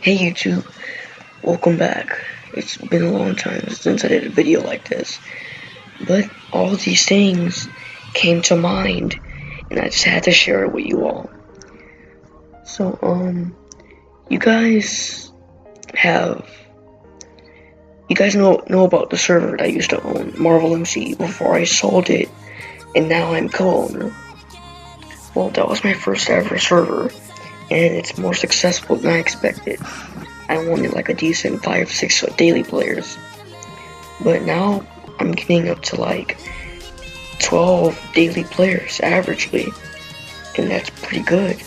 Hey YouTube, welcome back. It's been a long time since I did a video like this, but all these things came to mind, and I just had to share it with you all. So, you guys know about the server that I used to own, Marvel MC, before I sold it, and now I'm co-owner. Well, that was my first ever server, and it's more successful than I expected. I wanted like a decent 5-6 daily players, but now I'm getting up to like 12 daily players averagely, and that's pretty good.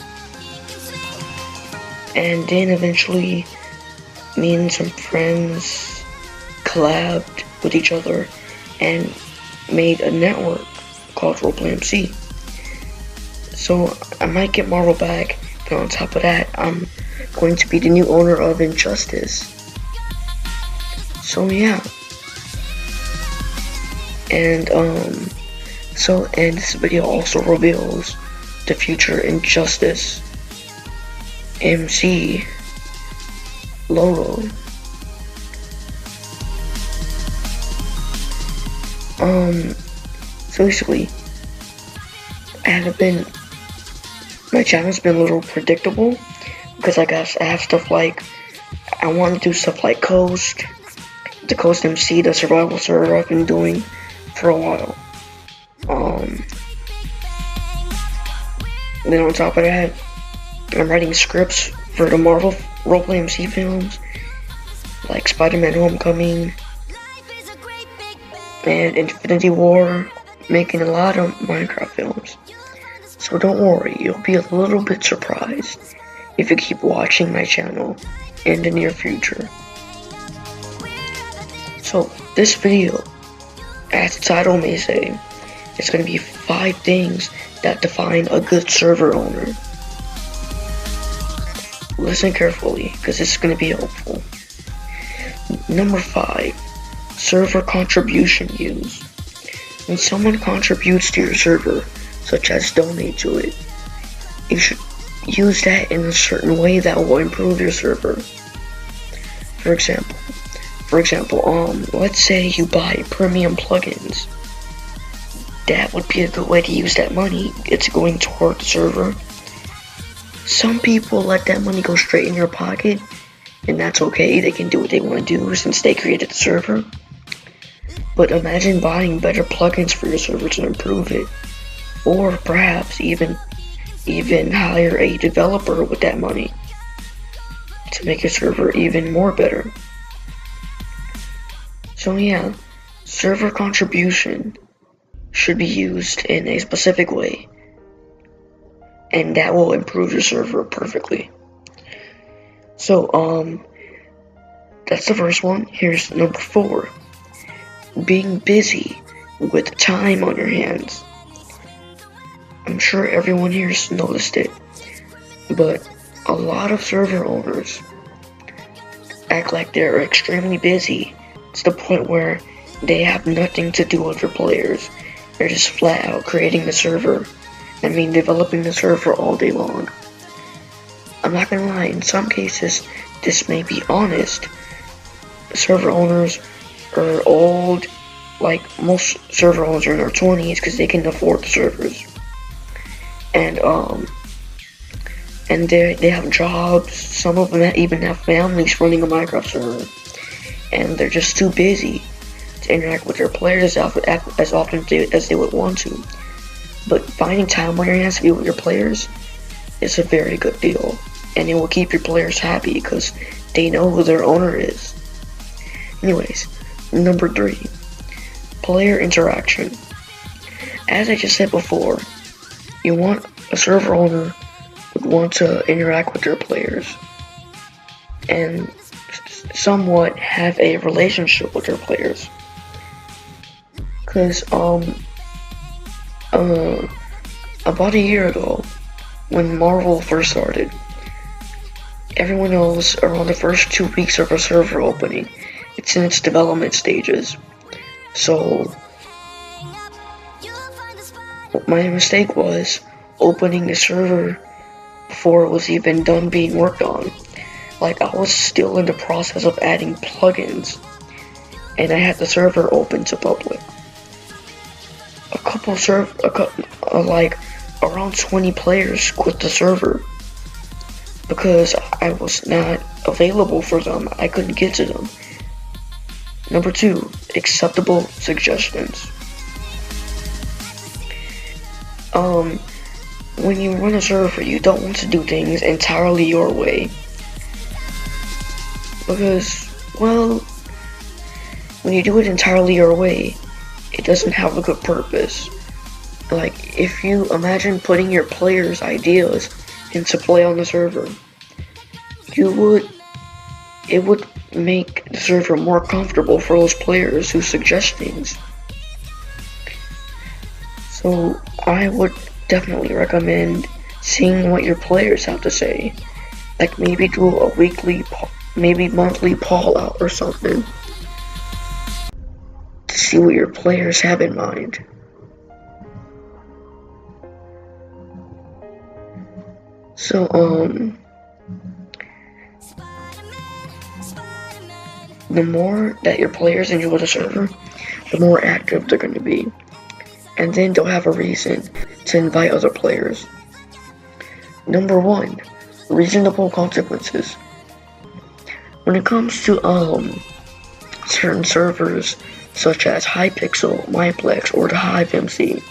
And then eventually me and some friends collabed with each other and made a network called Roleplay MC. So I might get Marvel back, and on top of that, I'm going to be the new owner of Injustice. So yeah. And this video also reveals the future Injustice MC logo. So basically, my channel's been a little predictable, because I have stuff like, I want to do stuff like the Coast MC, the survival server I've been doing for a while. Then on top of that, I'm writing scripts for the Marvel Roleplay MC films, like Spider-Man Homecoming and Infinity War, making a lot of Minecraft films. So don't worry, you'll be a little bit surprised if you keep watching my channel in the near future. So this video, as the title may say, it's going to be 5 things that define a good server owner. Listen carefully, because this is going to be helpful. Number 5, server contribution use. When someone contributes to your server, such as donate to it, you should use that in a certain way that will improve your server. For example, let's say you buy premium plugins. That would be a good way to use that money. It's going toward the server. Some people let that money go straight in your pocket, and that's okay. They can do what they want to do since they created the server. But imagine buying better plugins for your server to improve it, or perhaps even hire a developer with that money to make your server even more better. So yeah, server contribution should be used in a specific way, and that will improve your server perfectly. So that's the first one. Here's number 4. Being busy with time on your hands. I'm sure everyone here's noticed it, but a lot of server owners act like they're extremely busy to the point where they have nothing to do with their players. They're just flat out creating the server. Developing the server all day long. I'm not gonna lie, in some cases, this may be honest. Server owners are old, like most server owners are in their 20s because they can afford the servers. And they have jobs. Some of them even have families running a Minecraft server, and they're just too busy to interact with their players as often as they would want to. But finding time on your hands to be with your players is a very good deal, and it will keep your players happy because they know who their owner is. Anyways, number 3, player interaction. As I just said before, you want a server owner would want to interact with their players and somewhat have a relationship with their players. Because about a year ago, when Marvel first started, everyone knows around the first 2 weeks of a server opening, it's in its development stages. So my mistake was opening the server before it was even done being worked on. Like, I was still in the process of adding plugins, and I had the server open to public. Like around 20 players quit the server because I was not available for them. I couldn't get to them. Number 2, acceptable suggestions. When you run a server, you don't want to do things entirely your way. Because, well, when you do it entirely your way, it doesn't have a good purpose. Like, if you imagine putting your players' ideas into play on the server, it would make the server more comfortable for those players who suggest things. So I would definitely recommend seeing what your players have to say. Like, maybe do a weekly, maybe monthly poll out or something to see what your players have in mind. So, the more that your players enjoy the server, the more active they're going to be. And then they'll have a reason to invite other players. Number 1, reasonable consequences. When it comes to certain servers such as Hypixel, Mineplex, or the Hive MC,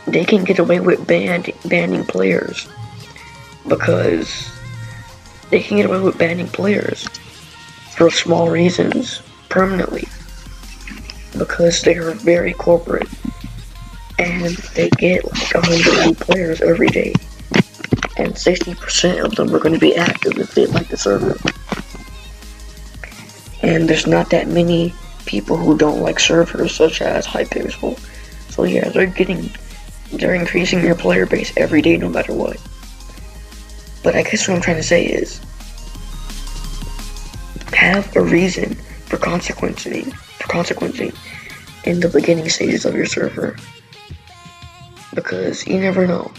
they can get away with banning players because they can get away with banning players for small reasons permanently because they are very corporate and they get like 100 new players every day, and 60% of them are going to be active if they like the server. And there's not that many people who don't like servers such as Hypixel. So yeah, they're increasing their player base every day no matter what. But I guess what I'm trying to say is, have a reason for consequencing in the beginning stages of your server. Because you never know.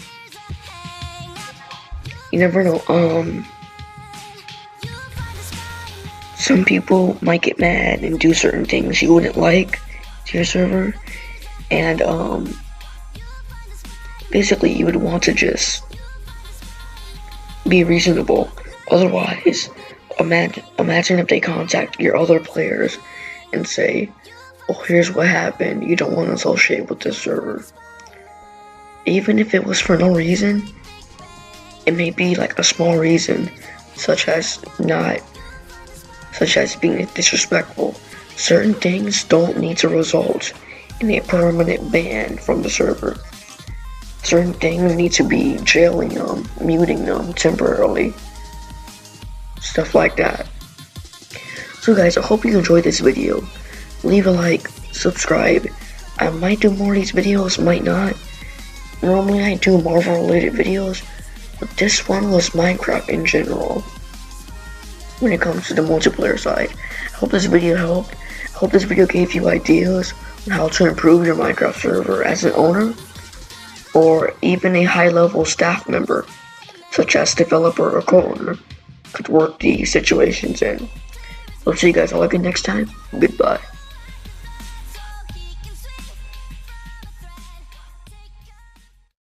Some people might get mad and do certain things you wouldn't like to your server, and basically you would want to just be reasonable. Otherwise, imagine if they contact your other players and say, "Oh, here's what happened. You don't want to associate with this server." Even if it was for no reason, it may be like a small reason, such as being disrespectful. Certain things don't need to result in a permanent ban from the server. Certain things need to be jailing them, muting them temporarily. Stuff like that. So guys, I hope you enjoyed this video. Leave a like, subscribe. I might do more of these videos, might not. Normally I do Marvel related videos, but this one was Minecraft in general. When it comes to the multiplayer side. I hope this video helped. I hope this video gave you ideas on how to improve your Minecraft server as an owner, or even a high-level staff member, such as developer or co-owner, could work these situations in. I'll see you guys all again next time. Goodbye.